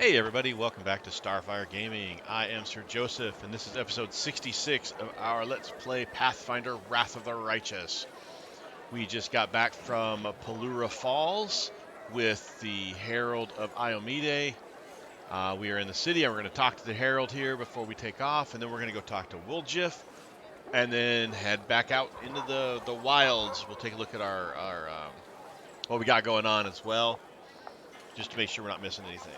Hey everybody, welcome back to Starfyre Gaming. I am Sir Joseph, and this is episode 66 of our Let's Play Pathfinder Wrath of the Righteous. We just got back from Pelura Falls with the Herald of Iomide. We are in the city, and we're going to talk to the Herald here before we take off, and then we're going to go talk to Woljiff, and then head back out into the wilds. We'll take a look at our what we got going on as well, just to make sure we're not missing anything.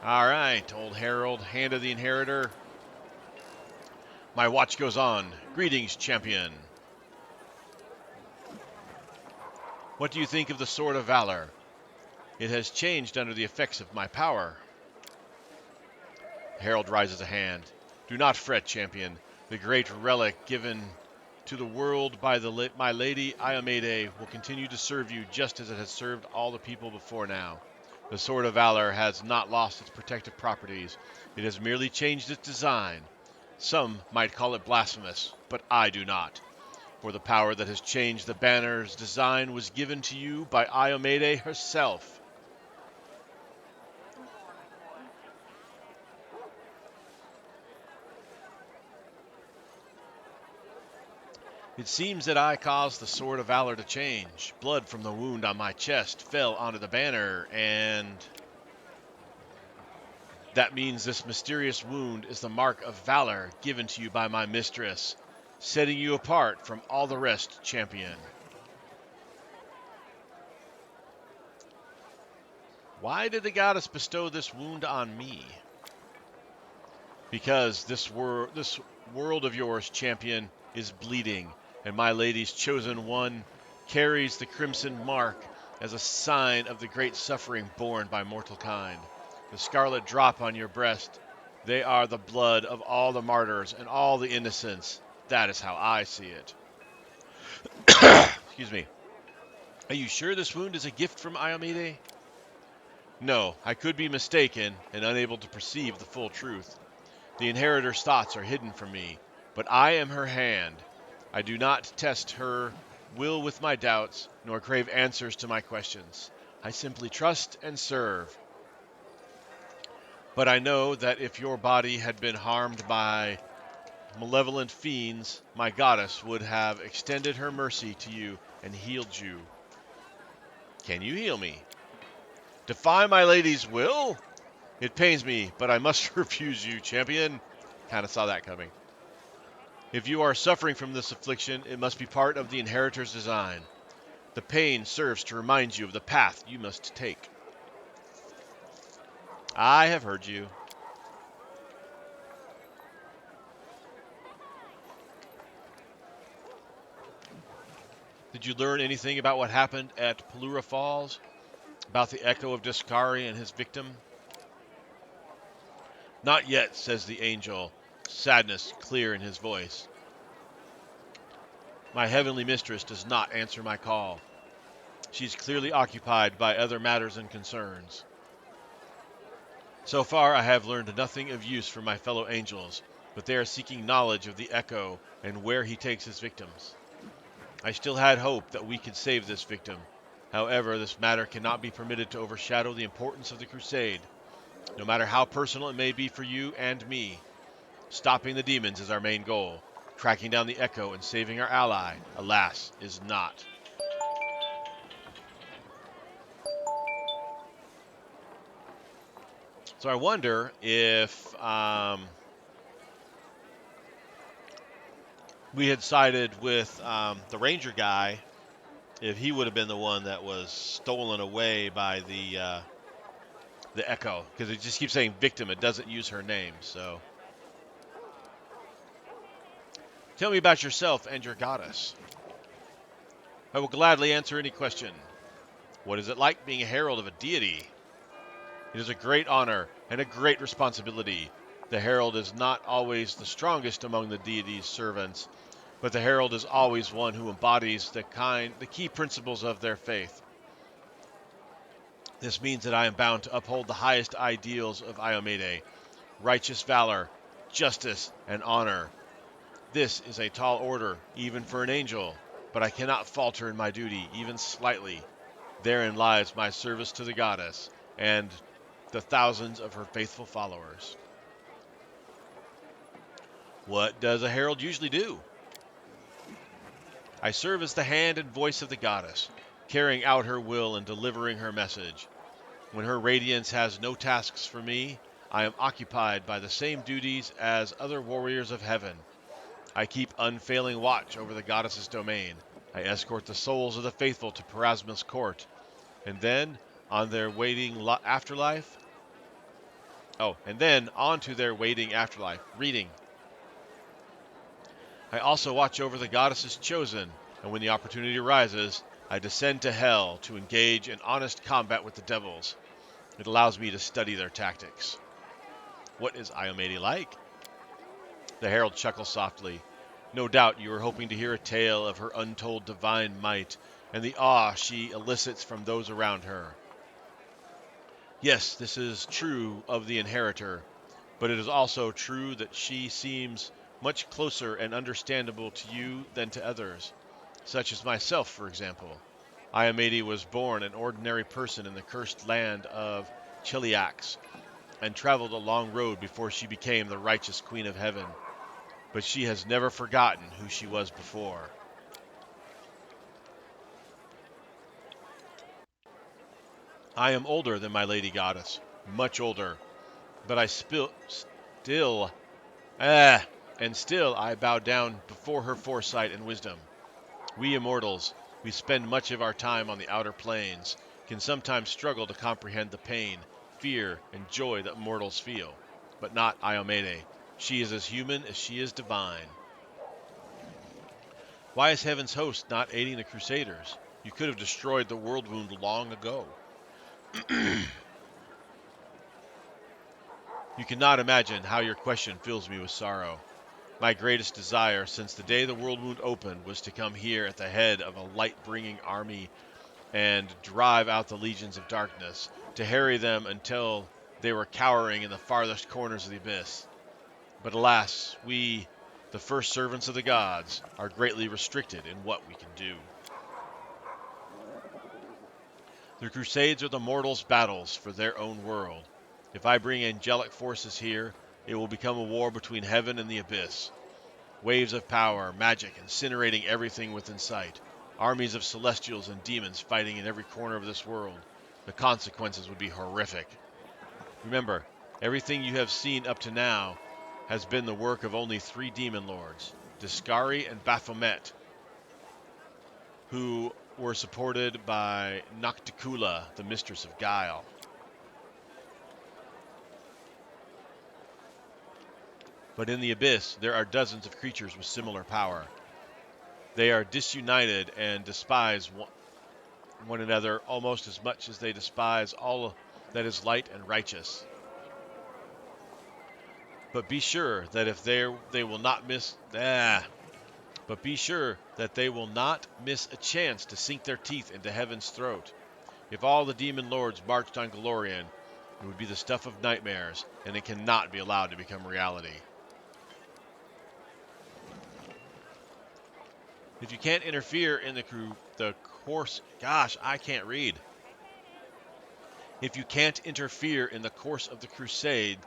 All right, old Herald, Hand of the Inheritor. My watch goes on. Greetings, champion. What do you think of the Sword of Valor? It has changed under the effects of my power. Herald raises a hand. Do not fret, champion. The great relic given to the world by my lady Iomide will continue to serve you just as it has served all the people before now. The Sword of Valor has not lost its protective properties. It has merely changed its design. Some might call it blasphemous, but I do not. For the power that has changed the banner's design was given to you by Iomide herself. It seems that I caused the Sword of Valor to change. Blood from the wound on my chest fell onto the banner, and that means this mysterious wound is the mark of valor given to you by my mistress, setting you apart from all the rest, champion. Why did the goddess bestow this wound on me? Because this world of yours, champion, is bleeding, and my lady's chosen one carries the crimson mark as a sign of the great suffering borne by mortal kind. The scarlet drop on your breast, they are the blood of all the martyrs and all the innocents. That is how I see it. Excuse me. Are you sure this wound is a gift from Iomide? No, I could be mistaken and unable to perceive the full truth. The Inheritor's thoughts are hidden from me, but I am her hand. I do not test her will with my doubts, nor crave answers to my questions. I simply trust and serve. But I know that if your body had been harmed by malevolent fiends, my goddess would have extended her mercy to you and healed you. Can you heal me? Defy my lady's will? It pains me, but I must refuse you, champion. Kind of saw that coming. If you are suffering from this affliction, it must be part of the Inheritor's design. The pain serves to remind you of the path you must take. I have heard you. Did you learn anything about what happened at Pelura Falls? About the echo of Discari and his victim? Not yet, says the angel, sadness clear in his voice. My heavenly mistress does not answer my call. She is clearly occupied by other matters and concerns. So far I have learned nothing of use from my fellow angels, but they are seeking knowledge of the echo and where he takes his victims. I still had hope that we could save this victim. However, this matter cannot be permitted to overshadow the importance of the crusade. No matter how personal it may be for you and me, stopping the demons is our main goal. Tracking down the echo and saving our ally, alas, is not. So I wonder if we had sided with the ranger guy, if he would have been the one that was stolen away by the echo, because it just keeps saying victim. It doesn't use her name. So tell me about yourself and your goddess. I will gladly answer any question. What is it like being a herald of a deity? It is a great honor and a great responsibility. The herald is not always the strongest among the deity's servants, but the herald is always one who embodies the key principles of their faith. This means that I am bound to uphold the highest ideals of Iomide, righteous valor, justice, and honor. This is a tall order, even for an angel, but I cannot falter in my duty, even slightly. Therein lies my service to the goddess, and the thousands of her faithful followers. What does a herald usually do? I serve as the hand and voice of the goddess, carrying out her will and delivering her message. When her radiance has no tasks for me, I am occupied by the same duties as other warriors of heaven. I keep unfailing watch over the goddess's domain. I escort the souls of the faithful to Parasma's court, and then on their waiting afterlife. And then on to their waiting afterlife. Reading. I also watch over the goddess's chosen, and when the opportunity arises, I descend to hell to engage in honest combat with the devils. It allows me to study their tactics. What is Iomade like? The herald chuckles softly. No doubt you are hoping to hear a tale of her untold divine might and the awe she elicits from those around her. Yes, this is true of the inheritor, but it is also true that she seems much closer and understandable to you than to others, such as myself, for example. Iomade was born an ordinary person in the cursed land of Chiliax, and traveled a long road before she became the righteous Queen of Heaven. But she has never forgotten who she was before. I am older than my lady goddess, much older, but still I bow down before her foresight and wisdom. We immortals, we spend much of our time on the outer planes, can sometimes struggle to comprehend the pain, fear, and joy that mortals feel. But not Iomade. She is as human as she is divine. Why is Heaven's host not aiding the Crusaders? You could have destroyed the world wound long ago. You cannot imagine how your question fills me with sorrow. My greatest desire since the day the world wound opened was to come here at the head of a light-bringing army and drive out the legions of darkness, to harry them until they were cowering in the farthest corners of the abyss. But alas, we, the first servants of the gods, are greatly restricted in what we can do. The Crusades are the mortals' battles for their own world. If I bring angelic forces here, it will become a war between heaven and the abyss. Waves of power, magic, incinerating everything within sight. Armies of celestials and demons fighting in every corner of this world. The consequences would be horrific. Remember, everything you have seen up to now has been the work of only 3 demon lords, Discari and Baphomet, who were supported by Nocticula, the mistress of Guile. But in the abyss, there are dozens of creatures with similar power. They are disunited and despise one another almost as much as they despise all that is light and righteous. But be sure that they will not miss a chance to sink their teeth into heaven's throat. If all the demon lords marched on Golarion, it would be the stuff of nightmares, and it cannot be allowed to become reality. If you can't interfere in the course... Gosh, I can't read. If you can't interfere in the course of the crusade,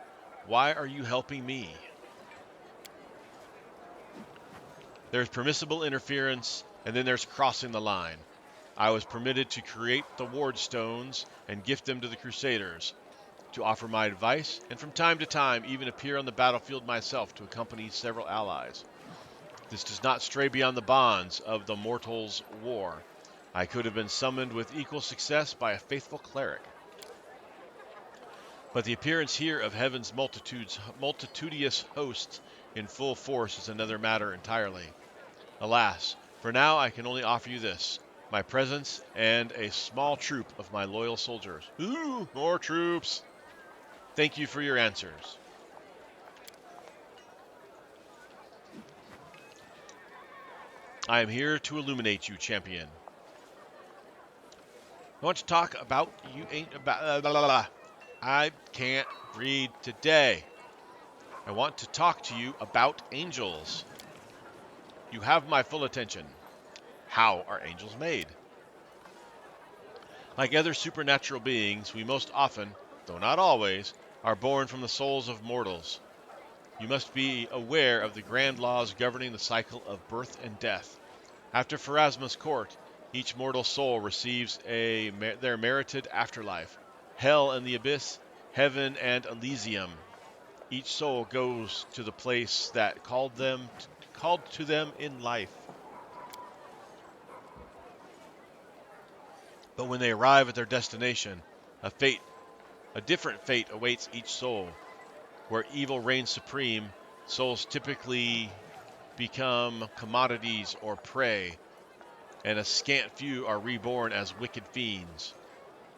why are you helping me? There's permissible interference, and then there's crossing the line. I was permitted to create the ward stones and gift them to the Crusaders, to offer my advice, and from time to time even appear on the battlefield myself to accompany several allies. This does not stray beyond the bonds of the mortals' war. I could have been summoned with equal success by a faithful cleric. But the appearance here of heaven's multitudinous hosts in full force is another matter entirely. Alas, for now I can only offer you this, my presence and a small troop of my loyal soldiers. Ooh, more troops! Thank you for your answers. I am here to illuminate you, champion. I want to talk about you ain't about I can't read today. I want to talk to you about angels. You have my full attention. How are angels made? Like other supernatural beings, we most often though not always, are born from the souls of mortals. You must be aware of the grand laws governing the cycle of birth and death. After Pharasma's court, each mortal soul receives their merited afterlife. Hell and the abyss, heaven and Elysium. Each soul goes to the place that called to them in life. But when they arrive at their destination, a different fate awaits each soul. Where evil reigns supreme, souls typically become commodities or prey, and a scant few are reborn as wicked fiends.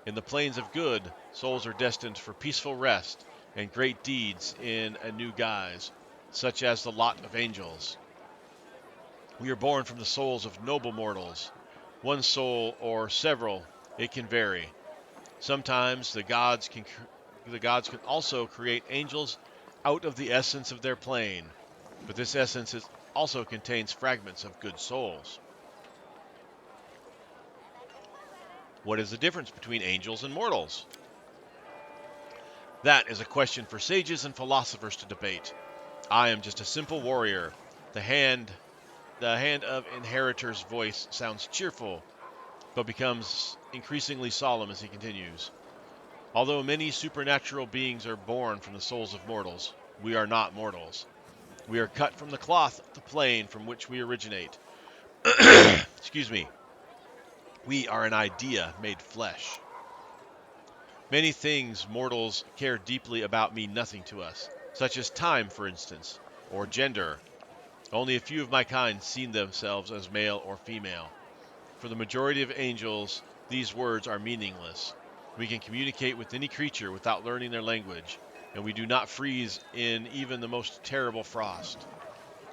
In the plains of good, souls are destined for peaceful rest and great deeds in a new guise, such as the lot of angels. We are born from the souls of noble mortals. One soul or several, it can vary. Sometimes the gods can also create angels out of the essence of their plane, but this essence also contains fragments of good souls. What is the difference between angels and mortals? That is a question for sages and philosophers to debate. I am just a simple warrior. The hand of Inheritor's voice sounds cheerful, but becomes increasingly solemn as he continues. Although many supernatural beings are born from the souls of mortals, we are not mortals. We are cut from the cloth of the plane from which we originate. Excuse me. We are an idea made flesh. Many things mortals care deeply about mean nothing to us, such as time, for instance, or gender. Only a few of my kind see themselves as male or female. For the majority of angels, these words are meaningless. We can communicate with any creature without learning their language, and we do not freeze in even the most terrible frost.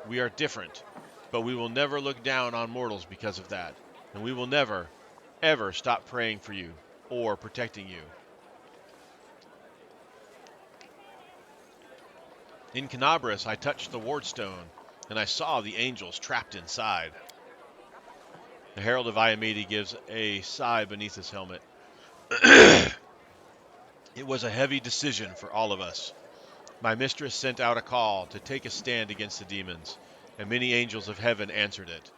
We are different, but we will never look down on mortals because of that, and we will never, ever stop praying for you or protecting you. In Canabras, I touched the wardstone, and I saw the angels trapped inside. The Herald of Iamede gives a sigh beneath his helmet. It was a heavy decision for all of us. My mistress sent out a call to take a stand against the demons, and many angels of heaven answered it.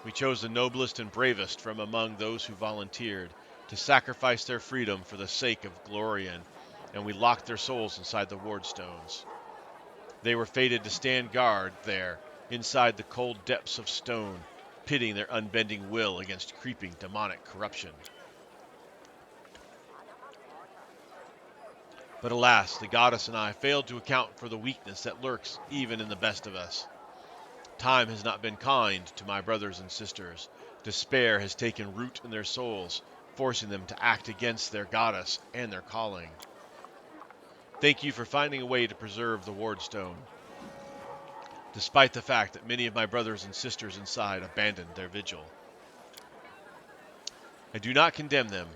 We chose the noblest and bravest from among those who volunteered to sacrifice their freedom for the sake of Glorian, and we locked their souls inside the wardstones. They were fated to stand guard there, inside the cold depths of stone, pitting their unbending will against creeping demonic corruption. But alas, the goddess and I failed to account for the weakness that lurks even in the best of us. Time has not been kind to my brothers and sisters. Despair has taken root in their souls, forcing them to act against their goddess and their calling. Thank you for finding a way to preserve the wardstone, despite the fact that many of my brothers and sisters inside abandoned their vigil. I do not condemn them.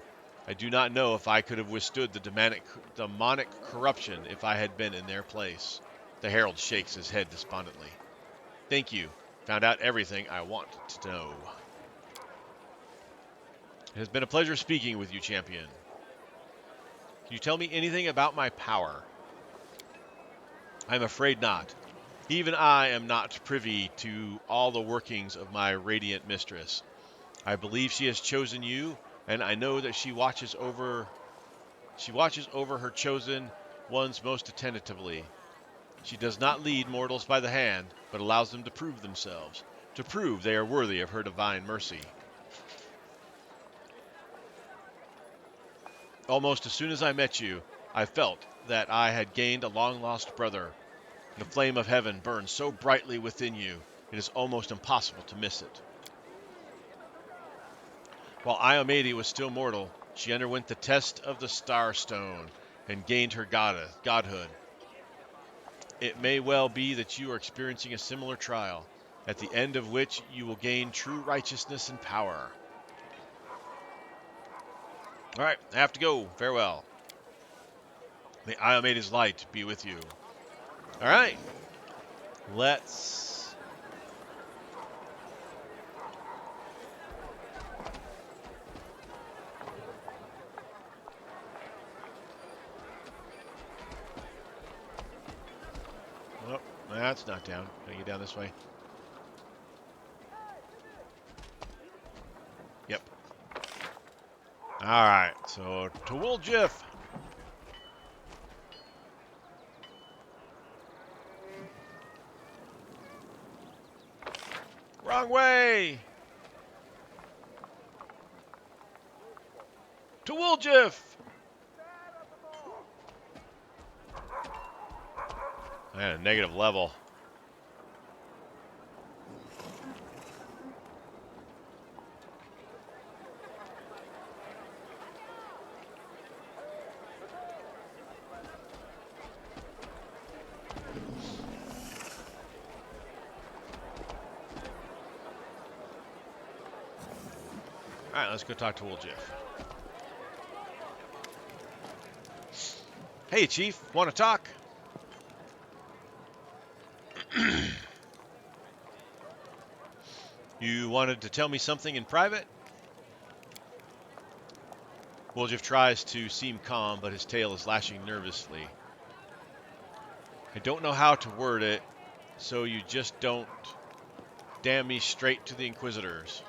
I do not know if I could have withstood the demonic corruption if I had been in their place. The Herald shakes his head despondently. Thank you. Found out everything I want to know. It has been a pleasure speaking with you, champion. Can you tell me anything about my power? I am afraid not. Even I am not privy to all the workings of my radiant mistress. I believe she has chosen you, and I know that she watches over her chosen ones most attentively. She does not lead mortals by the hand, but allows them to prove themselves, to prove they are worthy of her divine mercy. Almost as soon as I met you, I felt that I had gained a long-lost brother. The flame of heaven burns so brightly within you, it is almost impossible to miss it. While Iamede was still mortal, she underwent the test of the Starstone and gained her godhood. It may well be that you are experiencing a similar trial, at the end of which you will gain true righteousness and power. All right, I have to go. Farewell. May Iomede's light be with you. All right, let's... That's not down. Gotta get down this way. Yep. Alright, so to Woljiff. Wrong way! To Woljiff! I had a negative level. Alright, let's go talk to Woljiff. Hey, Chief, want to talk? You wanted to tell me something in private? Woljiff tries to seem calm, but his tail is lashing nervously. I don't know how to word it, so you just don't damn me straight to the Inquisitors.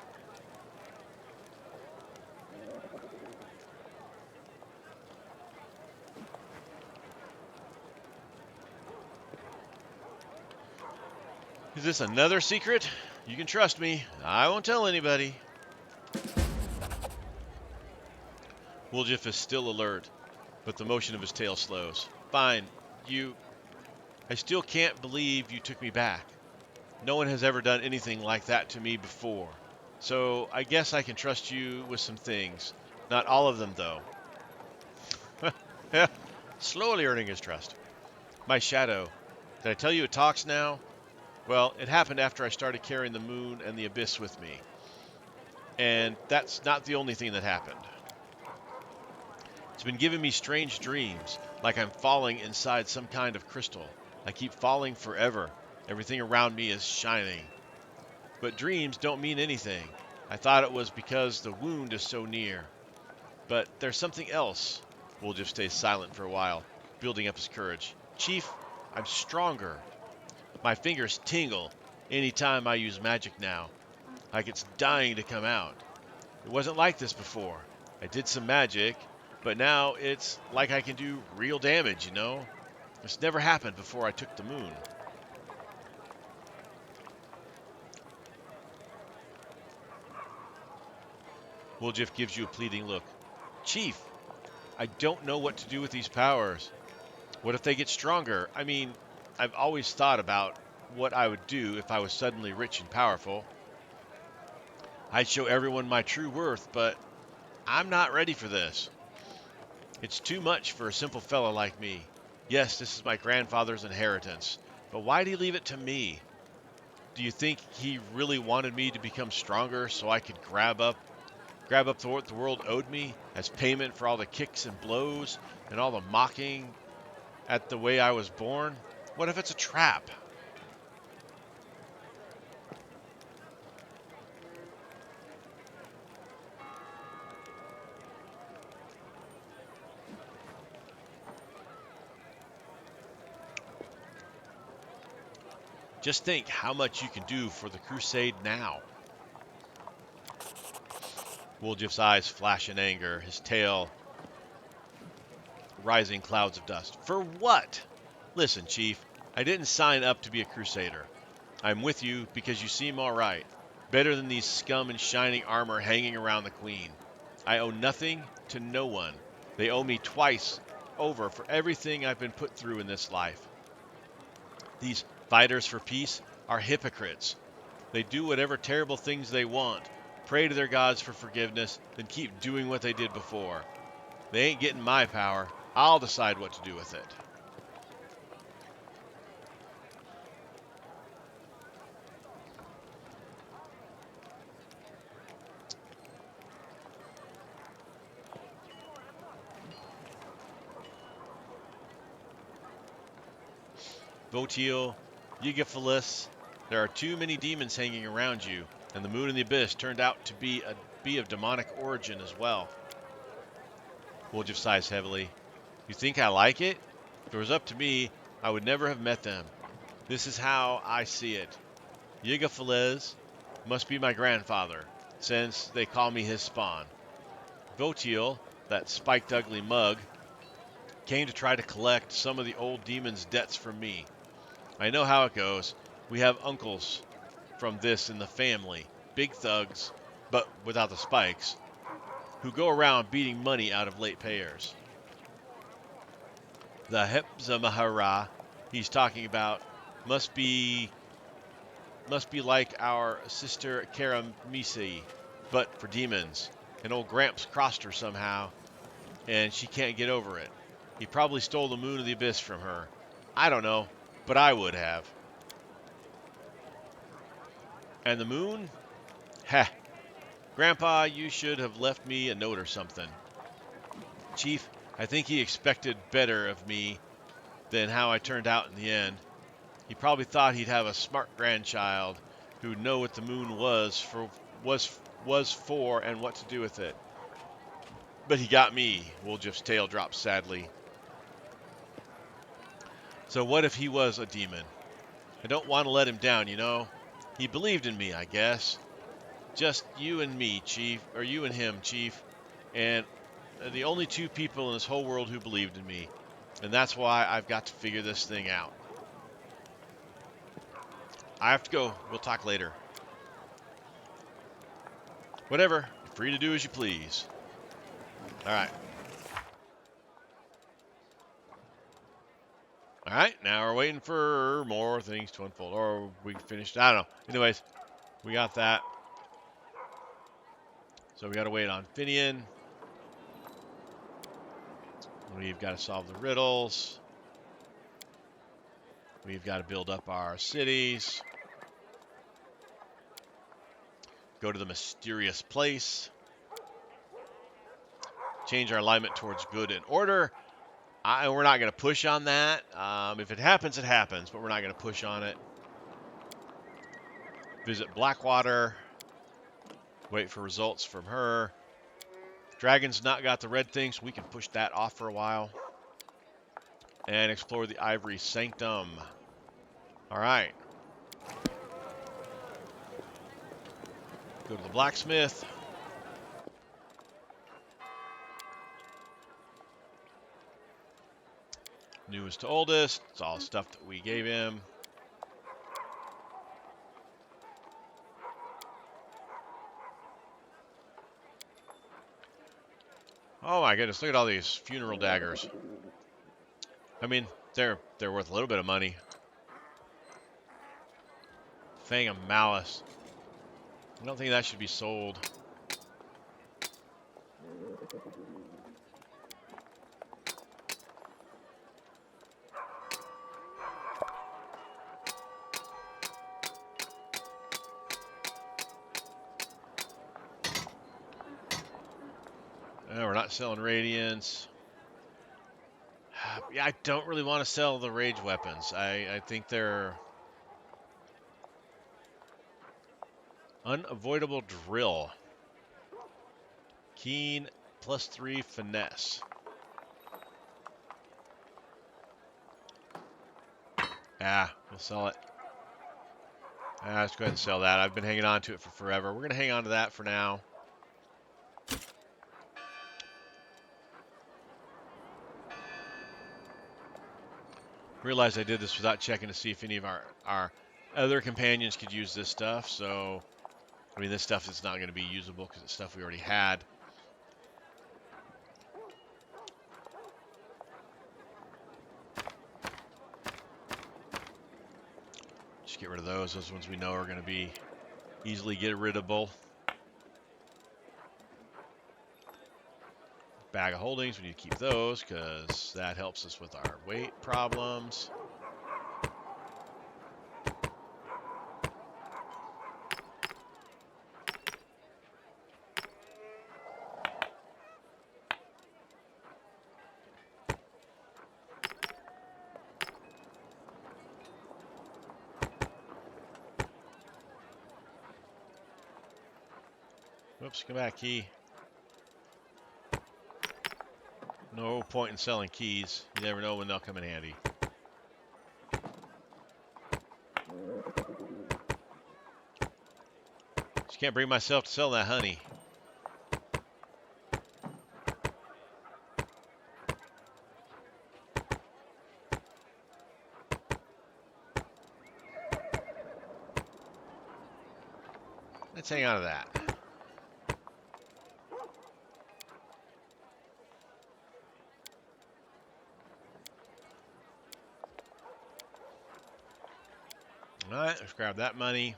Is this another secret? You can trust me. I won't tell anybody. Woljiff is still alert, but the motion of his tail slows. Fine, I still can't believe you took me back. No one has ever done anything like that to me before. So I guess I can trust you with some things. Not all of them, though. Slowly earning his trust. My shadow. Did I tell you it talks now? Well, it happened after I started carrying the moon and the abyss with me. And that's not the only thing that happened. It's been giving me strange dreams, like I'm falling inside some kind of crystal. I keep falling forever. Everything around me is shining. But dreams don't mean anything. I thought it was because the wound is so near. But there's something else. Woljiff stays silent for a while, building up his courage. Chief, I'm stronger. My fingers tingle any time I use magic now, like it's dying to come out. It wasn't like this before. I did some magic, but now it's like I can do real damage, you know? This never happened before I took the moon. Woljiff gives you a pleading look. Chief, I don't know what to do with these powers. What if they get stronger? I mean, I've always thought about what I would do if I was suddenly rich and powerful. I'd show everyone my true worth, but I'm not ready for this. It's too much for a simple fellow like me. Yes, this is my grandfather's inheritance, but why'd he leave it to me? Do you think he really wanted me to become stronger so I could grab up what the world owed me as payment for all the kicks and blows and all the mocking at the way I was born? What if it's a trap? Just think how much you can do for the crusade now. Woljiff's eyes flash in anger, his tail rising clouds of dust. For what? Listen, Chief, I didn't sign up to be a crusader. I'm with you because you seem all right. Better than these scum in shining armor hanging around the Queen. I owe nothing to no one. They owe me twice over for everything I've been put through in this life. These fighters for peace are hypocrites. They do whatever terrible things they want, pray to their gods for forgiveness, then keep doing what they did before. They ain't getting my power. I'll decide what to do with it. Votil, Yigiphilis, there are too many demons hanging around you, and the moon and the abyss turned out to be of demonic origin as well. Woljiff sighs heavily. You think I like it? If it was up to me, I would never have met them. This is how I see it. Yigafalez must be my grandfather, since they call me his spawn. Votiel, that spiked ugly mug, came to try to collect some of the old demon's debts from me. I know how it goes. We have uncles from this in the family, big thugs, but without the spikes, who go around beating money out of late payers. The Hepza Mahara he's talking about must be like our sister Karamisi, but for demons. And old Gramps crossed her somehow, and she can't get over it. He probably stole the moon of the abyss from her. I don't know, but I would have. And the moon? Heh. Grandpa, you should have left me a note or something. Chief, I think he expected better of me than how I turned out in the end. He probably thought he'd have a smart grandchild who'd know what the moon was for and what to do with it. But he got me, Woljiff's tail dropped sadly. So what if he was a demon? I don't want to let him down, you know. He believed in me, I guess. Just you and me, Chief, or you and him, Chief, and the only two people in this whole world who believed in me. And that's why I've got to figure this thing out. I have to go. We'll talk later. Whatever. You're free to do as you please. All right. All right. Now we're waiting for more things to unfold. Or we finished. I don't know. Anyways, we got that. So we got to wait on Finian. We've got to solve the riddles. We've got to build up our cities. Go to the mysterious place. Change our alignment towards good and order. We're not going to push on that. If it happens, it happens, but we're not going to push on it. Visit Blackwater. Wait for results from her. Dragon's not got the red thing, so we can push that off for a while. And explore the Ivory Sanctum. All right. Go to the blacksmith. Newest to oldest. It's all stuff that we gave him. Oh my goodness, look at all these funeral daggers. I mean, they're worth a little bit of money. Fang of Malice. I don't think that should be sold. We're not selling Radiance. Yeah, I don't really want to sell the rage weapons. I think they're unavoidable drill. Keen +3 finesse. We'll sell it. Let's go ahead and sell that. I've been hanging on to it for forever. We're going to hang on to that for now. Realized I did this without checking to see if any of our other companions could use this stuff. So, I mean, this stuff is not going to be usable because it's stuff we already had. Just get rid of those. Those ones we know are going to be easily get-riddable. Bag of holdings, we need to keep those because that helps us with our weight problems. Whoops, come back, key. No point in selling keys. You never know when they'll come in handy. Just can't bring myself to sell that honey. Let's hang on to that. All right, let's grab that money.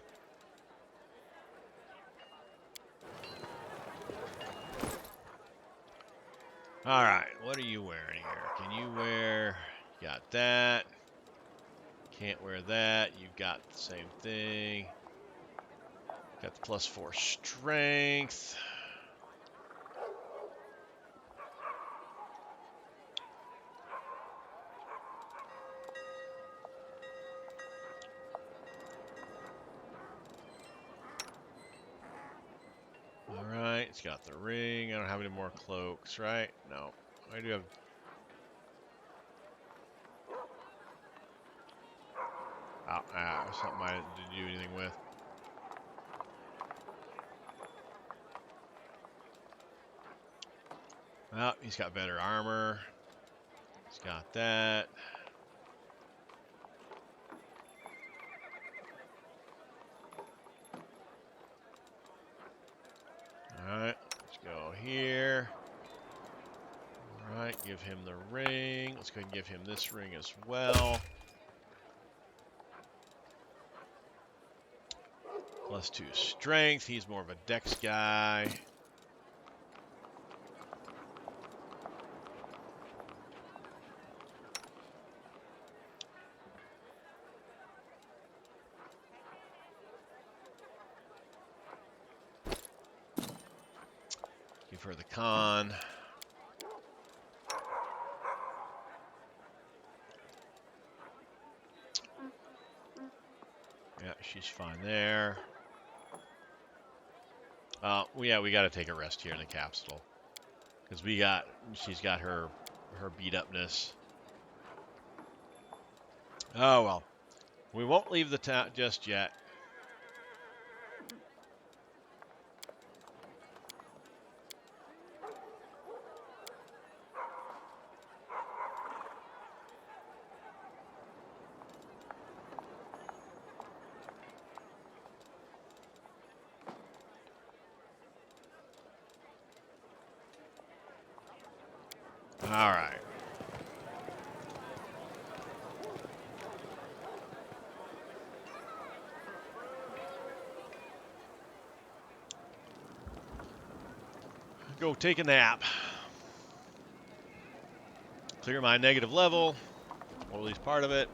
All right, what are you wearing here? Can you wear... Got that. Can't wear that. You've got the same thing. Got the +4 strength. All right, it's got the ring. I don't have any more cloaks, right? No, I do have... something I didn't do anything with. Well, he's got better armor. He's got that. Alright, let's go here. Alright, give him the ring. Let's go ahead and give him this ring as well. +2 strength. He's more of a dex guy. Give her the con. Yeah, she's fine there. Yeah, we got to take a rest here in the capsule because she's got her beat upness. Oh well, we won't leave the town just yet. All right. Go take a nap. Clear my negative level, or at least part of it.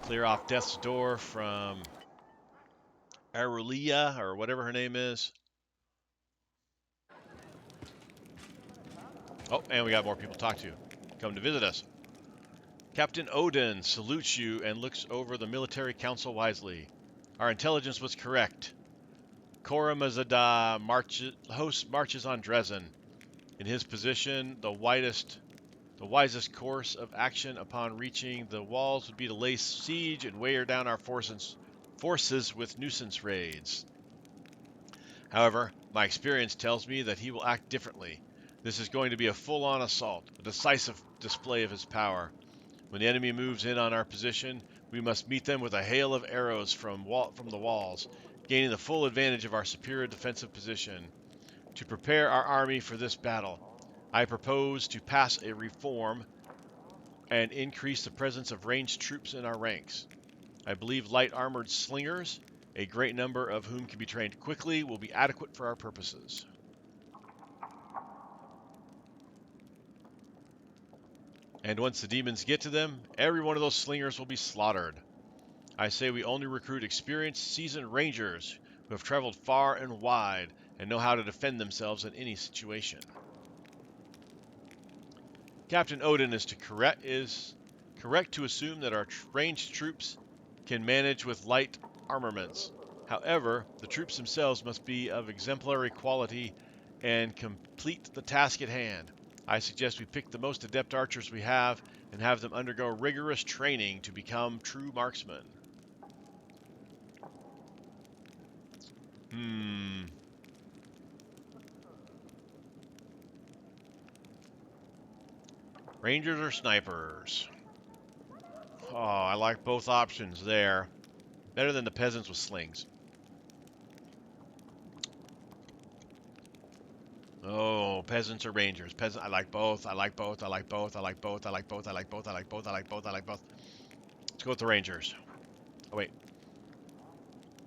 Clear off Death's Door from Arulia, or whatever her name is. Oh, and we got more people to talk to. Come to visit us. Captain Odin salutes you and looks over the military council wisely. Our intelligence was correct. Koramazada host marches on Dresden. In his position, the wisest course of action upon reaching the walls would be to lay siege and wear down our forces with nuisance raids. However, my experience tells me that he will act differently. This is going to be a full-on assault, a decisive display of his power. When the enemy moves in on our position, we must meet them with a hail of arrows from the walls, gaining the full advantage of our superior defensive position. To prepare our army for this battle, I propose to pass a reform and increase the presence of ranged troops in our ranks. I believe light armored slingers, a great number of whom can be trained quickly, will be adequate for our purposes. And once the demons get to them, every one of those slingers will be slaughtered. I say we only recruit experienced, seasoned rangers who have traveled far and wide and know how to defend themselves in any situation. Captain Odin is correct to assume that our ranged troops can manage with light armaments. However, the troops themselves must be of exemplary quality and complete the task at hand. I suggest we pick the most adept archers we have and have them undergo rigorous training to become true marksmen. Rangers or snipers? Oh, I like both options there. Better than the peasants with slings. Oh, peasants or rangers? I like both. I like both. I like both. I like both. I like both. I like both. I like both. I like both. I like both. Let's go with the rangers. Oh, wait.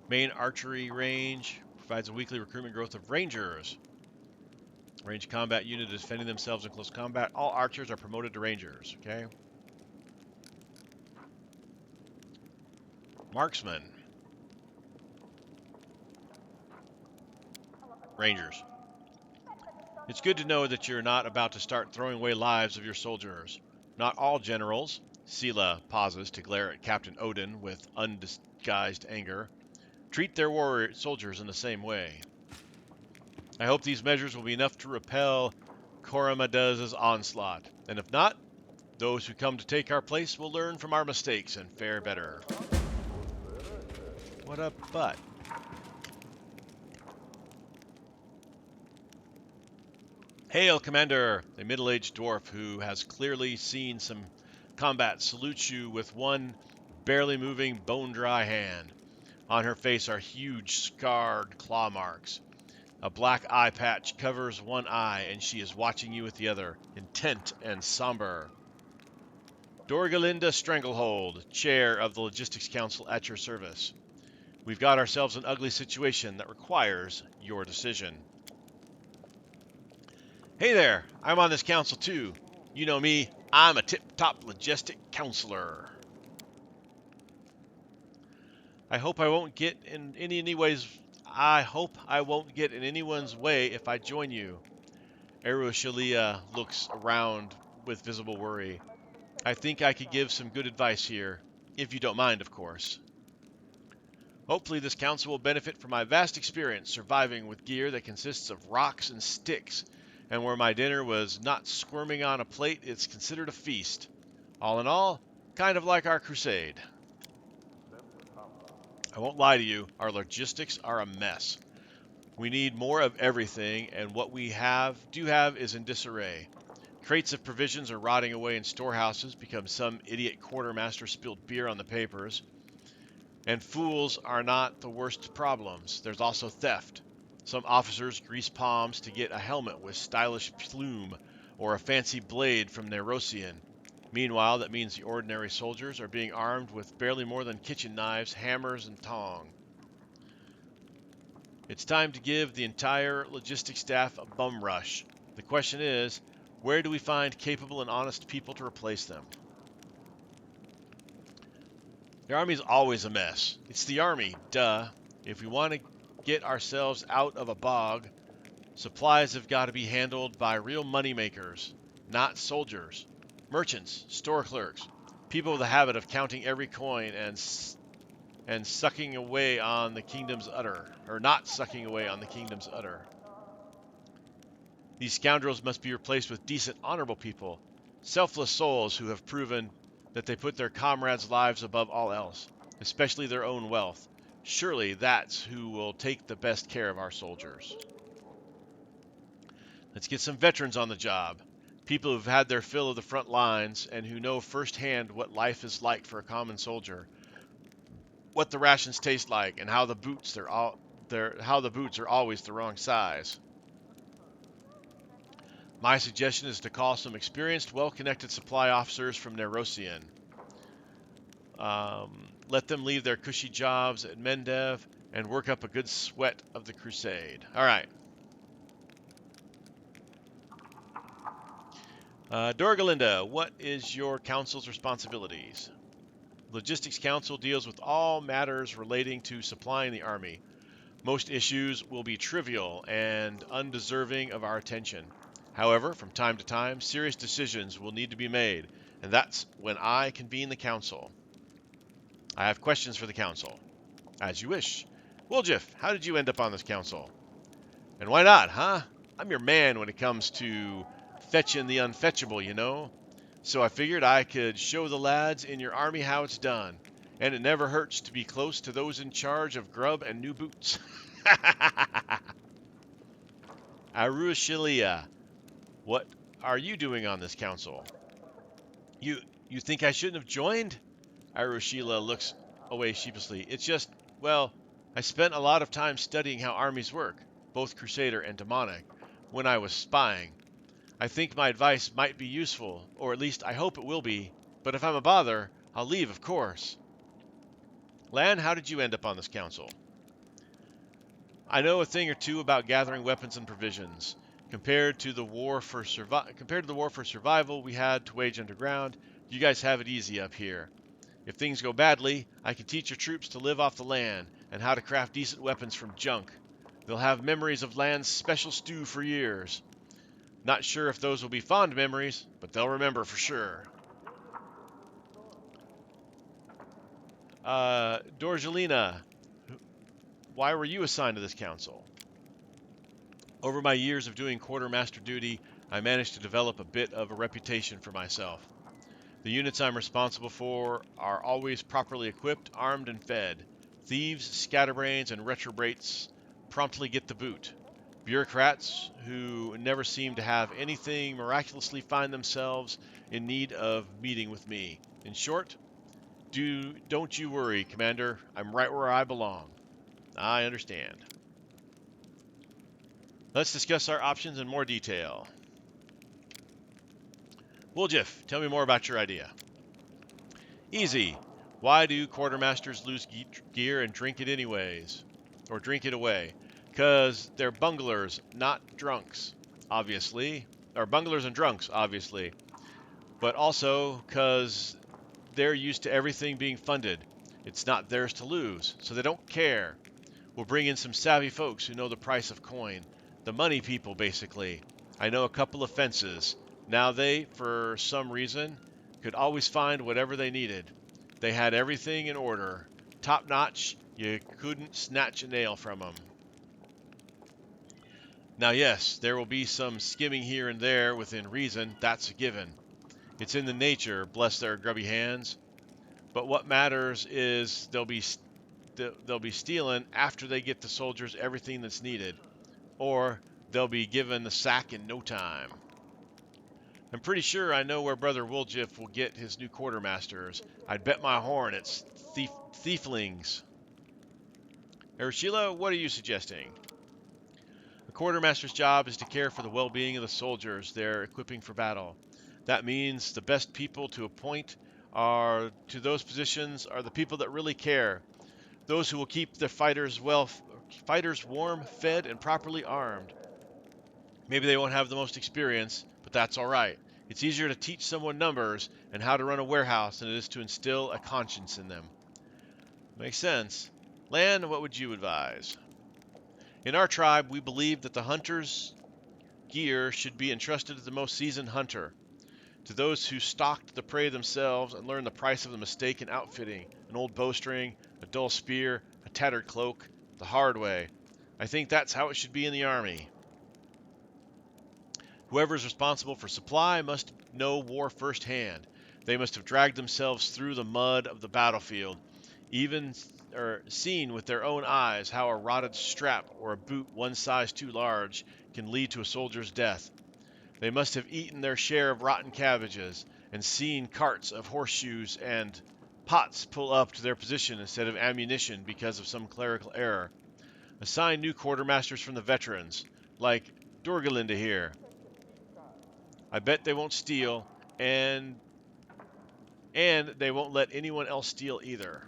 Main archery range provides a weekly recruitment growth of rangers. Range combat unit defending themselves in close combat. All archers are promoted to rangers. Okay. Marksman. Rangers. It's good to know that you're not about to start throwing away lives of your soldiers. Not all generals. Sela pauses to glare at Captain Odin with undisguised anger. Treat their warrior soldiers in the same way. I hope these measures will be enough to repel Coromadez's onslaught. And if not, those who come to take our place will learn from our mistakes and fare better. What a butt. Hail, Commander! A middle-aged dwarf who has clearly seen some combat salutes you with one barely moving, bone-dry hand. On her face are huge, scarred claw marks. A black eye patch covers one eye, and she is watching you with the other, intent and somber. Dorgalinda Stranglehold, Chair of the Logistics Council at your service. We've got ourselves an ugly situation that requires your decision. Hey there, I'm on this council too. You know me, I'm a tip-top logistic counselor. I hope I won't get in anyone's way if I join you. Erushalia looks around with visible worry. I think I could give some good advice here, if you don't mind, of course. Hopefully this council will benefit from my vast experience surviving with gear that consists of rocks and sticks, and where my dinner was not squirming on a plate, it's considered a feast. All in all, kind of like our crusade. I won't lie to you, our logistics are a mess. We need more of everything, and what we do have is in disarray. Crates of provisions are rotting away in storehouses because some idiot quartermaster spilled beer on the papers. And fools are not the worst problems. There's also theft. Some officers grease palms to get a helmet with stylish plume or a fancy blade from Nerosian. Meanwhile, that means the ordinary soldiers are being armed with barely more than kitchen knives, hammers, and tongs. It's time to give the entire logistics staff a bum rush. The question is, where do we find capable and honest people to replace them? The army's always a mess. It's the army, duh. If we want to get ourselves out of a bog, supplies have got to be handled by real moneymakers, not soldiers. Merchants, store clerks, people with a habit of counting every coin and sucking away on the kingdom's udder, or not sucking away on the kingdom's udder. These scoundrels must be replaced with decent, honorable people, selfless souls who have proven that they put their comrades' lives above all else, especially their own wealth. Surely that's who will take the best care of our soldiers. Let's get some veterans on the job. People who've had their fill of the front lines and who know firsthand what life is like for a common soldier, what the rations taste like, and how the boots are always the wrong size. My suggestion is to call some experienced, well-connected supply officers from Nerosian. Let them leave their cushy jobs at Mendev and work up a good sweat of the crusade. All right. Dorgalinda, what is your council's responsibilities? Logistics Council deals with all matters relating to supplying the army. Most issues will be trivial and undeserving of our attention. However, from time to time, serious decisions will need to be made, and that's when I convene the council. I have questions for the council. As you wish. Woljiff, how did you end up on this council? And why not, huh? I'm your man when it comes to fetching the unfetchable, you know? So I figured I could show the lads in your army how it's done. And it never hurts to be close to those in charge of grub and new boots. Arushilia, what are you doing on this council? You you think I shouldn't have joined? Arushila looks away sheepishly. It's just, well, I spent a lot of time studying how armies work, both Crusader and demonic, when I was spying. I think my advice might be useful, or at least I hope it will be, but if I'm a bother, I'll leave, of course. Lan, how did you end up on this council? I know a thing or two about gathering weapons and provisions. Compared to the war for survival we had to wage underground, you guys have it easy up here. If things go badly, I can teach your troops to live off the land and how to craft decent weapons from junk. They'll have memories of Land's special stew for years. Not sure if those will be fond memories, but they'll remember for sure. Dorjalina, why were you assigned to this council? Over my years of doing quartermaster duty, I managed to develop a bit of a reputation for myself. The units I'm responsible for are always properly equipped, armed, and fed. Thieves, scatterbrains, and retrobates promptly get the boot. Bureaucrats who never seem to have anything miraculously find themselves in need of meeting with me. In short, don't you worry, Commander. I'm right where I belong. I understand. Let's discuss our options in more detail. Woljiff, tell me more about your idea. Easy. Why do quartermasters lose gear and drink it anyways? Or drink it away? Because they're bunglers, not drunks, obviously. Or bunglers and drunks, obviously. But also because they're used to everything being funded. It's not theirs to lose, so they don't care. We'll bring in some savvy folks who know the price of coin. The money people, basically. I know a couple of fences. Now they, for some reason, could always find whatever they needed. They had everything in order. Top notch, you couldn't snatch a nail from them. Now yes, there will be some skimming here and there within reason, that's a given. It's in the nature, bless their grubby hands. But what matters is they'll be stealing after they get the soldiers everything that's needed. Or they'll be given the sack in no time. I'm pretty sure I know where Brother Woljiff will get his new quartermasters. I'd bet my horn it's thieflings. Arashila, what are you suggesting? A quartermaster's job is to care for the well-being of the soldiers they're equipping for battle. That means the best people to appoint to those positions are the people that really care. Those who will keep their fighters warm, fed, and properly armed. Maybe they won't have the most experience, but that's all right. It's easier to teach someone numbers and how to run a warehouse than it is to instill a conscience in them. Makes sense. Lan, what would you advise? In our tribe, we believe that the hunter's gear should be entrusted to the most seasoned hunter. To those who stalked the prey themselves and learned the price of the mistake in outfitting, an old bowstring, a dull spear, a tattered cloak, the hard way. I think that's how it should be in the army. Whoever is responsible for supply must know war firsthand. They must have dragged themselves through the mud of the battlefield, seen with their own eyes how a rotted strap or a boot one size too large can lead to a soldier's death. They must have eaten their share of rotten cabbages and seen carts of horseshoes and pots pull up to their position instead of ammunition because of some clerical error. Assign new quartermasters from the veterans, like Dorgalinda here. I bet they won't steal, and they won't let anyone else steal either.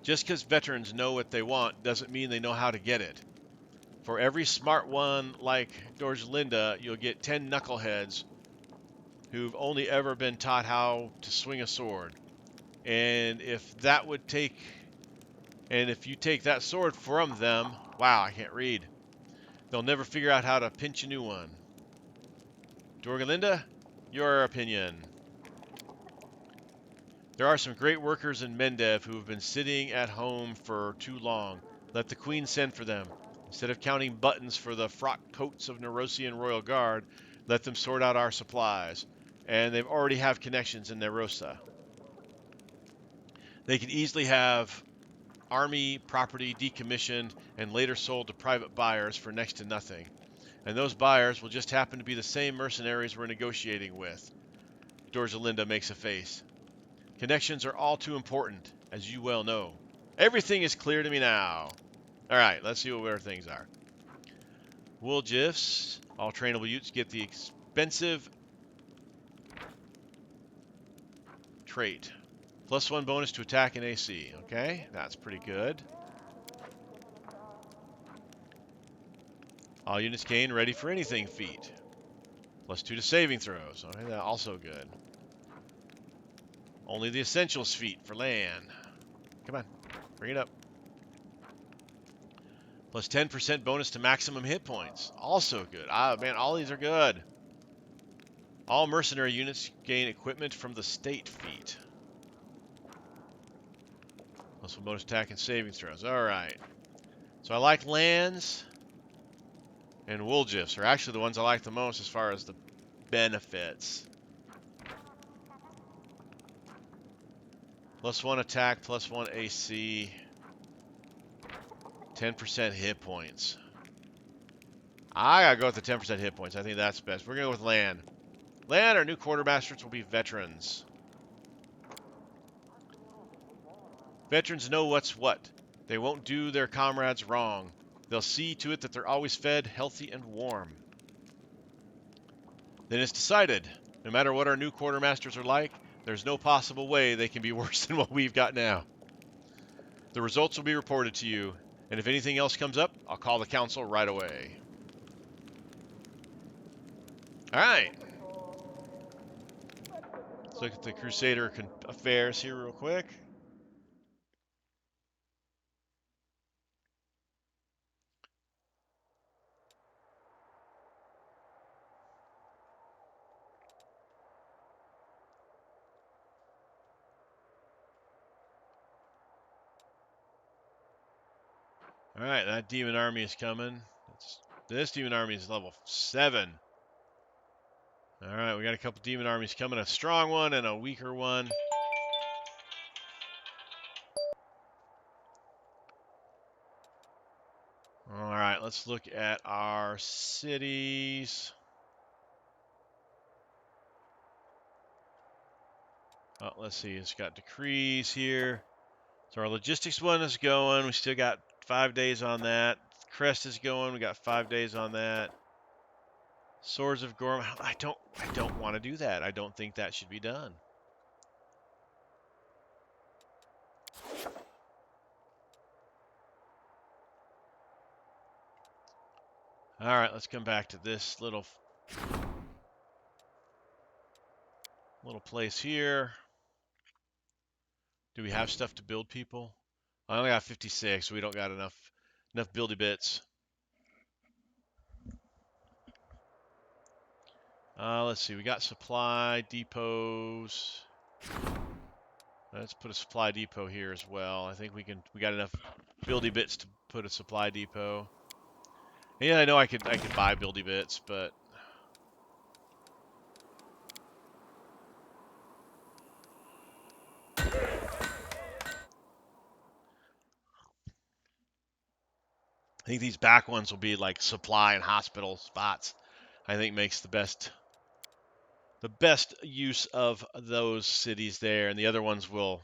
Just because veterans know what they want doesn't mean they know how to get it. For every smart one like Dorgalinda, you'll get 10 knuckleheads who've only ever been taught how to swing a sword. And if you take that sword from them, wow, I can't read. They'll never figure out how to pinch a new one. Dorgalinda, your opinion. There are some great workers in Mendev who have been sitting at home for too long. Let the Queen send for them. Instead of counting buttons for the frock coats of Nerosian Royal Guard, let them sort out our supplies. And they already have connections in Nerosa. They can easily have army property decommissioned and later sold to private buyers for next to nothing. And those buyers will just happen to be the same mercenaries we're negotiating with. Dorzalinda makes a face. Connections are all too important, as you well know. Everything is clear to me now. Alright, let's see what our things are. Woljiffs. All trainable Utes get the expensive trait. +1 bonus to attack and AC. Okay, that's pretty good. All units gain ready for anything feat. +2 to saving throws. Okay, that's also good. Only the essentials feat for land. Come on, bring it up. +10% bonus to maximum hit points. Also good. Ah, man, all these are good. All mercenary units gain equipment from the state feat. +1 bonus attack and saving throws. All right. So I like lands, and Woljiffs are actually the ones I like the most as far as the benefits. +1 attack, +1 AC, 10% hit points. I gotta go with the 10% hit points. I think that's best. We're gonna go with land. Land, our new quartermasters will be veterans. Veterans know what's what. They won't do their comrades wrong. They'll see to it that they're always fed, healthy, and warm. Then it's decided. No matter what our new quartermasters are like, there's no possible way they can be worse than what we've got now. The results will be reported to you, and if anything else comes up, I'll call the council right away. Alright. Let's look at the Crusader Affairs here real quick. Alright, that demon army is coming. This demon army is level 7. Alright, we got a couple demon armies coming. A strong one and a weaker one. Alright, let's look at our cities. Oh, let's see, it's got decrees here. So our logistics one is going. We still got 5 days on that. Crest is going. We got 5 days on that. Swords of Gorm. I don't want to do that. I don't think that should be done. All right, let's come back to this little place here. Do we have stuff to build people? I only got 56, so we don't got enough buildy bits. Let's see. We got supply depots. Let's put a supply depot here as well. I think we got enough buildy bits to put a supply depot. Yeah, I know I could buy buildy bits, but I think these back ones will be like supply and hospital spots. I think makes the best use of those cities there, and the other ones will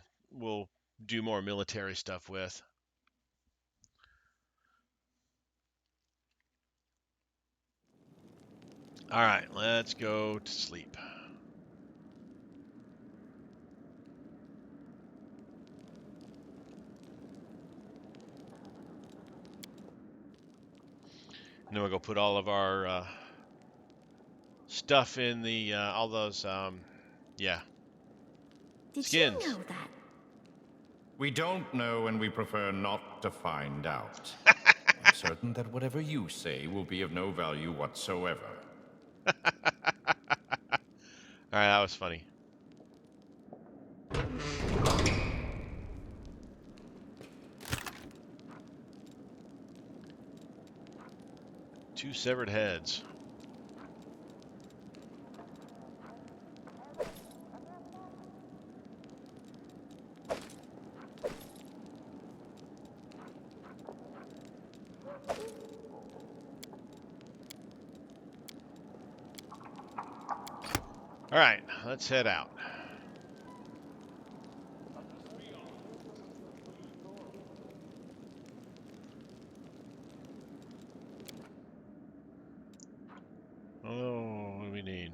do more military stuff with. All right, let's go to sleep. And then we'll go put all of our stuff in the all those yeah. Did skins. you know that? We don't know, and we prefer not to find out. I'm certain that whatever you say will be of no value whatsoever. All right, that was funny. Two severed heads. All right, let's head out. Oh, what do we need?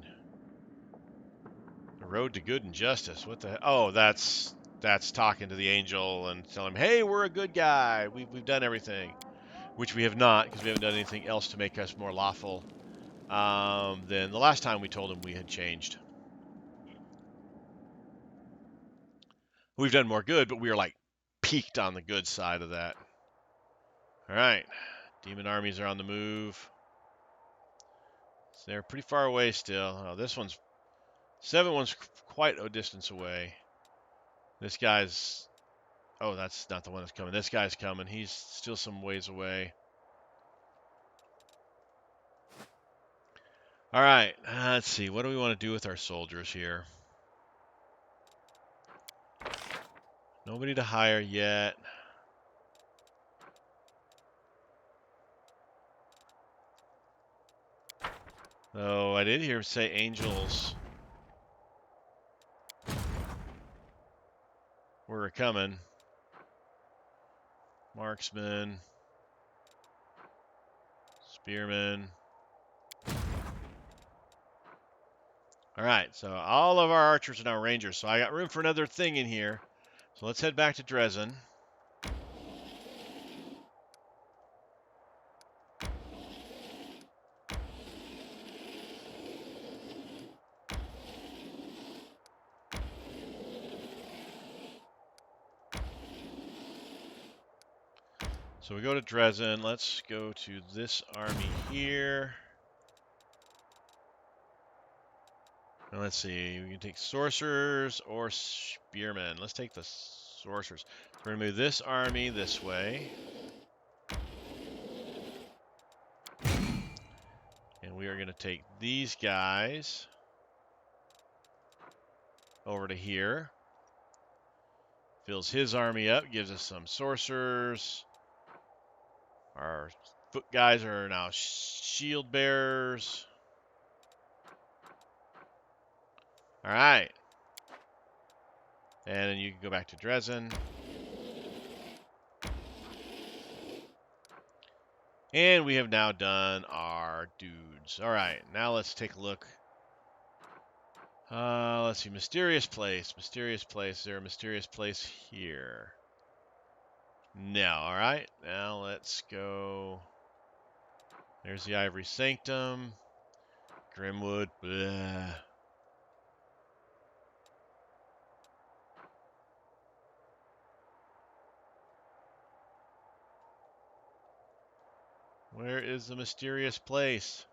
The road to good and justice. What the? Oh, that's talking to the angel and telling him, "Hey, we're a good guy. We've done everything," which we have not, because we haven't done anything else to make us more lawful than the last time we told him we had changed. We've done more good, but we are like peaked on the good side of that. All right, demon armies are on the move. So they're pretty far away still. Oh, this one's 7-1's quite a distance away. This guy's. Oh, that's not the one that's coming. This guy's coming. He's still some ways away. All right, let's see. What do we want to do with our soldiers here? Nobody to hire yet. Oh, I did hear him say angels were coming. Marksman. Spearman. All right, so all of our archers are now rangers, so I got room for another thing in here. So let's head back to Dresden. So we go to Dresden. Let's go to this army here. And let's see, we can take sorcerers or spearmen. Let's take the sorcerers. So we're going to move this army this way. And we are going to take these guys over to here. Fills his army up, gives us some sorcerers. Our foot guys are now shield bearers. All right. And then you can go back to Dresden. And we have now done our dudes. All right, now let's take a look. Let's see, mysterious place. Mysterious place. Is there a mysterious place here? No. All right, now let's go. There's the Ivory Sanctum. Grimwood. Bleh. Where is the mysterious place?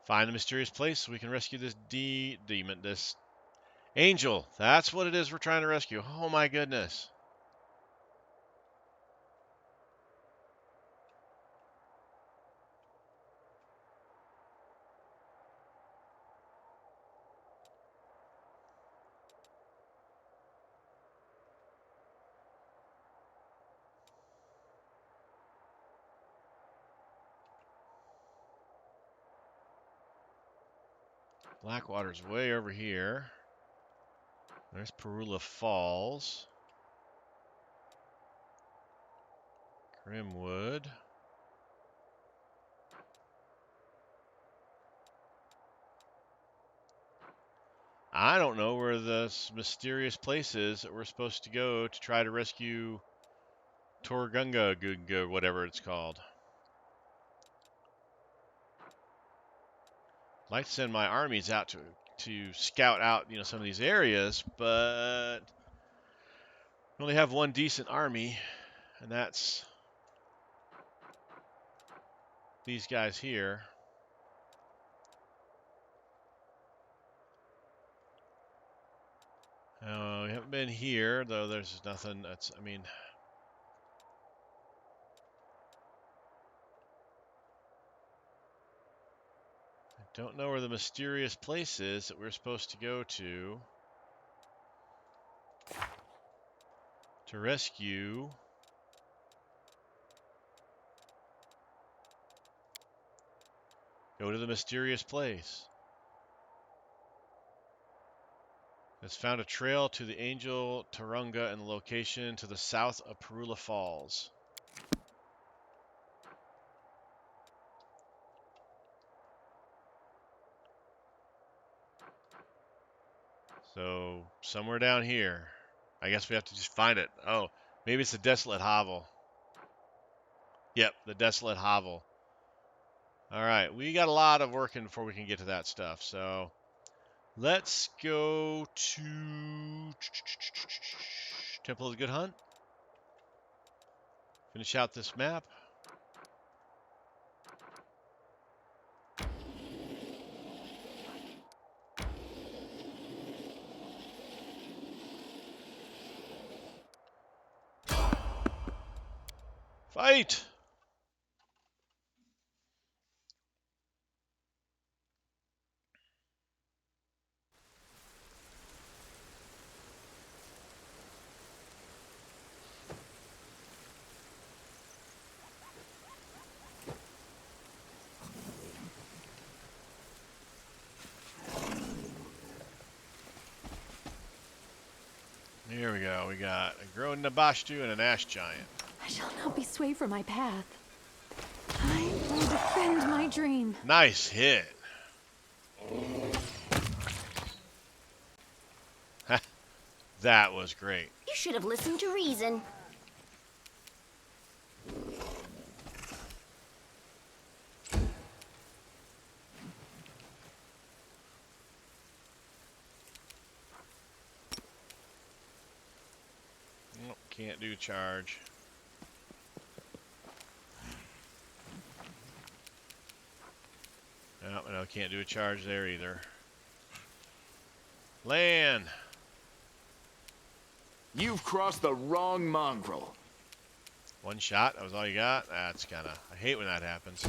Find the mysterious place so we can rescue this demon, this angel. That's what it is we're trying to rescue. Oh my goodness. Blackwater's way over here. There's Perula Falls. Grimwood. I don't know where this mysterious place is that we're supposed to go to try to rescue Torgunga, whatever it's called. I'd like to send my armies out to scout out, some of these areas, but we only have one decent army, and that's these guys here. We haven't been here, though there's nothing that's, I don't know where the mysterious place is that we're supposed to go to. to rescue go to the mysterious place. Has found a trail to the Angel Turunga and the location to the south of Perula Falls. So, somewhere down here. I guess we have to just find it. Oh, maybe it's the Desolate Hovel. Yep, the Desolate Hovel. Alright, we got a lot of working before we can get to that stuff, so let's go to Temple of the Good Hunt. Finish out this map. Fight! Here we go. We got a grown Nabashtu and an Ash Giant. I shall not be swayed from my path. I will defend my dream. Nice hit. That was great. You should have listened to reason. Nope, can't do charge. No, can't do a charge there either. Land! You've crossed the wrong mongrel. One shot, that was all you got? That's kinda... I hate when that happens.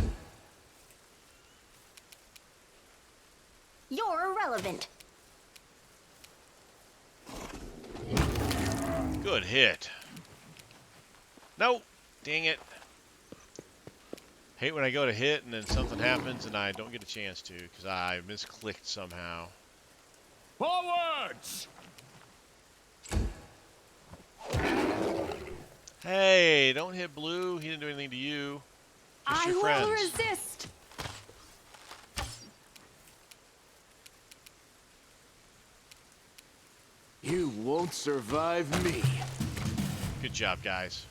You're irrelevant. Good hit. Nope! Dang it. Hate when I go to hit and then something happens and I don't get a chance to because I misclicked somehow. Forwards! Hey, don't hit Blue. He didn't do anything to you. Just I your will friends. resist. You won't survive me. Good job, guys.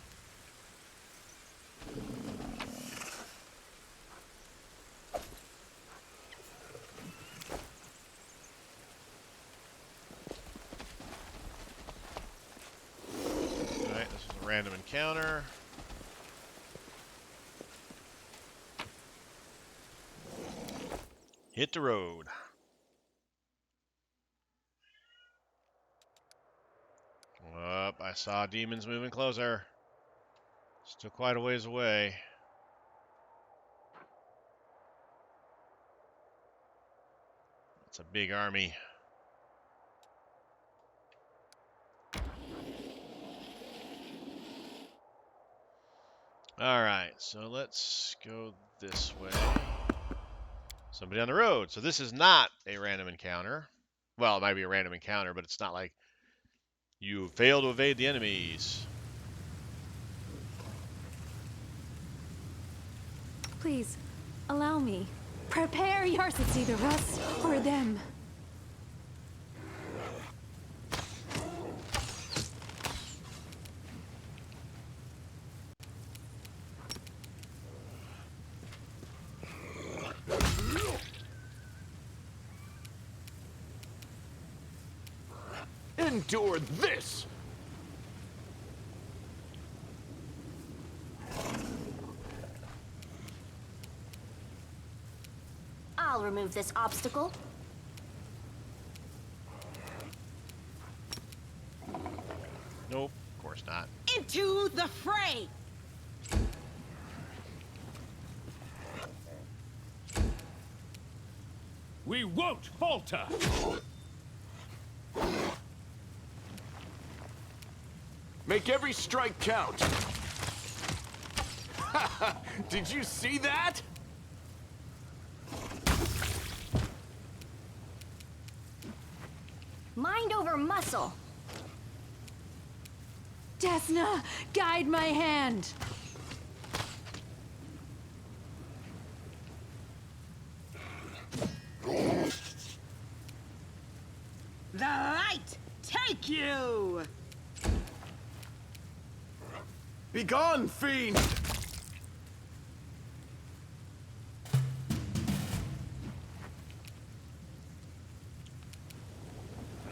Alright, this is a random encounter. Hit the road. Up, I saw demons moving closer. Still quite a ways away. It's a big army. Alright, so let's go this way. Somebody on the road. So this is not a random encounter. Well, it might be a random encounter, but it's not like you fail to evade the enemies. Please, allow me. Prepare yours. It's either us or them. Endure this! I'll remove this obstacle. Nope, of course not. Into the fray! We won't falter! Make every strike count. Did you see that? Mind over muscle. Desna, guide my hand. The light take you! Begone, fiend!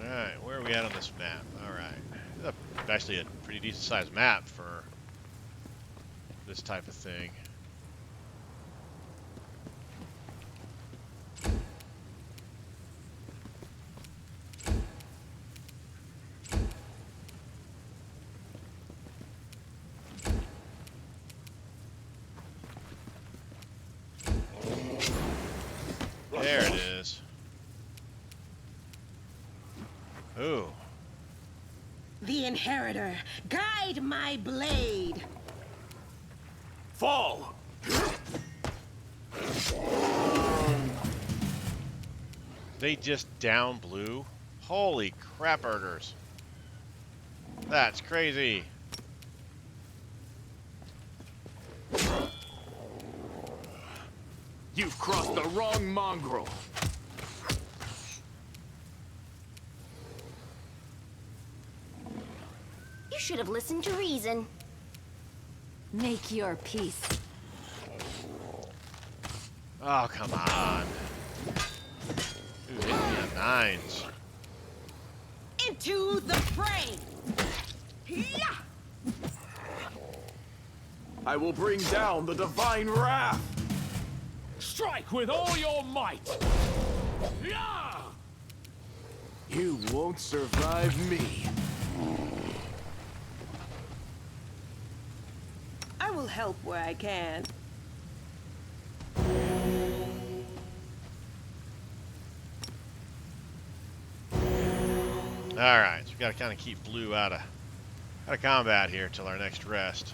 Alright, where are we at on this map? Alright. Actually a pretty decent sized map for this type of thing. There it is. Ooh. The Inheritor, guide my blade. Fall! They just down blew? Holy crap burgers. That's crazy. You've crossed the wrong mongrel. You should have listened to reason. Make your peace. Oh, come on. Dude, hit me on 9s. Into the fray! Yeah! I will bring down the divine wrath. Strike with all your might. Yeah! You won't survive me. I will help where I can. Alright, so we gotta kinda keep blue out of combat here till our next rest.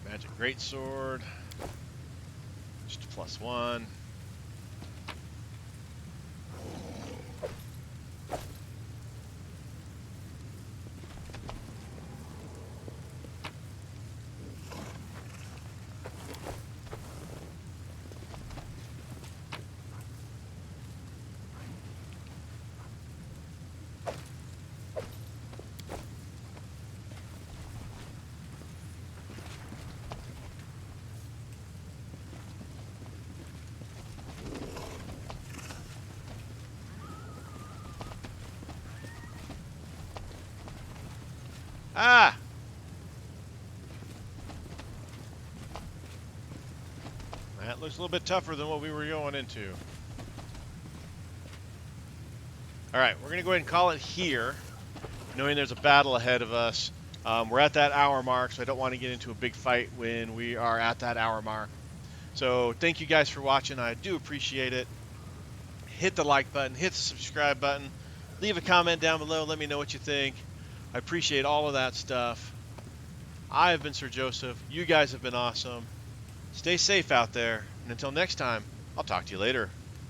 Magic Greatsword. Just a +1. Ah! That looks a little bit tougher than what we were going into. Alright, we're going to go ahead and call it here, knowing there's a battle ahead of us. We're at that hour mark, so I don't want to get into a big fight when we are at that hour mark. So thank you guys for watching. I do appreciate it. Hit the like button, hit the subscribe button, leave a comment down below, let me know what you think. I appreciate all of that stuff. I have been Sir Joseph. You guys have been awesome. Stay safe out there. And until next time, I'll talk to you later.